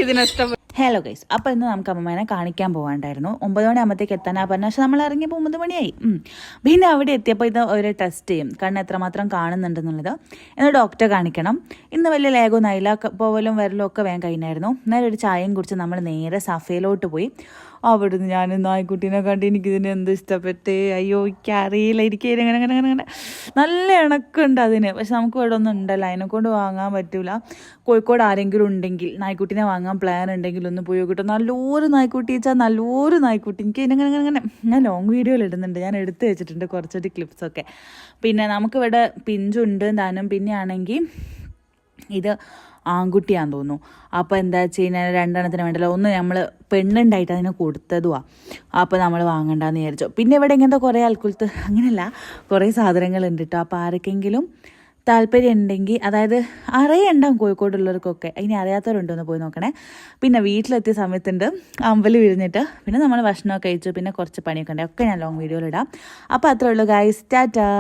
ഇതിനിഷ്ടപ്പെട്ടു. Hello guys, അപ്പോൾ ഇന്ന് നമുക്ക് അമ്മമ്മേനെ കാണിക്കാൻ പോകാണ്ടായിരുന്നു. 9 മണിയാകുമ്പോഴത്തേക്ക് എത്താനാ പറഞ്ഞ, പക്ഷെ നമ്മൾ ഇറങ്ങിയപ്പോൾ 9 മണിയായി. പിന്നെ അവിടെ എത്തിയപ്പോൾ ഇത് ഒരു ടെസ്റ്റ് ചെയ്യും, കണ്ണ് എത്രമാത്രം കാണുന്നുണ്ടെന്നുള്ളത്. എന്ന് ഡോക്ടറെ കാണിക്കണം. ഇന്ന് വലിയ ലേഗൊന്നും ആയില്ല, പോവലും വരലും ഒക്കെ വേഗം കഴിഞ്ഞായിരുന്നു. എന്നാലും ഒരു ചായയും കുടിച്ച് നമ്മൾ നേരെ സഫയിലോട്ട് പോയി. അവിടുന്ന് ഞാൻ നായ്ക്കുട്ടീനെ കണ്ട് എനിക്കിതിന് എന്ത് ഇഷ്ടപ്പെട്ടേ, അയ്യോ എനിക്കറിയില്ല, എനിക്ക് അങ്ങനെ നല്ല ഇണക്കുണ്ട് അതിന്. പക്ഷെ നമുക്ക് ഇവിടെ ഒന്നും ഉണ്ടല്ലോ, അതിനെക്കൊണ്ട് വാങ്ങാൻ പറ്റൂല. കോഴിക്കോട് ആരെങ്കിലും ഉണ്ടെങ്കിൽ നായ്ക്കുട്ടീനെ വാങ്ങാൻ പ്ലാൻ ഉണ്ടെങ്കിൽ ഒന്ന് പോയി കിട്ടും. നല്ലൊരു നായ്ക്കുട്ടി വെച്ചാൽ നല്ലൊരു നായ്ക്കുട്ടി. എനിക്ക് ഇതിനങ്ങനെ ഞാൻ ലോങ് വീഡിയോയിൽ ഇടുന്നുണ്ട്, ഞാൻ എടുത്ത് വെച്ചിട്ടുണ്ട് കുറച്ചൊരു ക്ലിപ്സൊക്കെ. പിന്നെ നമുക്കിവിടെ പിഞ്ചുണ്ട് താനും. പിന്നെ ആണെങ്കിൽ ഇത് ആൺകുട്ടിയാന്ന് തോന്നുന്നു. അപ്പോൾ എന്താ വെച്ച് കഴിഞ്ഞാൽ 2 എണ്ണത്തിന് വേണ്ടല്ലോ, ഒന്ന് നമ്മൾ പെണ്ണുണ്ടായിട്ട് അതിനെ കൊടുത്തതുമാണ്. അപ്പോൾ നമ്മൾ വാങ്ങണ്ടെന്ന് വിചാരിച്ചു. പിന്നെ ഇവിടെ ഇങ്ങനത്തെ കുറേ ആൾക്കുലത്ത് അങ്ങനെയല്ല, കുറേ സാധനങ്ങളുണ്ട് കേട്ടോ. അപ്പോൾ ആർക്കെങ്കിലും താല്പര്യം ഉണ്ടെങ്കിൽ, അതായത് അറിയണ്ടാവും കോഴിക്കോടുള്ളവർക്കൊക്കെ, ഇനി അറിയാത്തവരുണ്ടോ എന്ന് പോയി നോക്കണേ. പിന്നെ വീട്ടിലെത്തിയ സമയത്തുണ്ട് അമ്പലം വിരിഞ്ഞിട്ട്, പിന്നെ നമ്മൾ ഭക്ഷണമൊക്കെ കഴിച്ചു, പിന്നെ കുറച്ച് പണിയൊക്കെ ഉണ്ട്, ഒക്കെ ഞാൻ ലോങ് വീഡിയോയിലിടാം. അപ്പോൾ അത്രേ ഉള്ളൂ ഗൈസ്, ടാറ്റാ.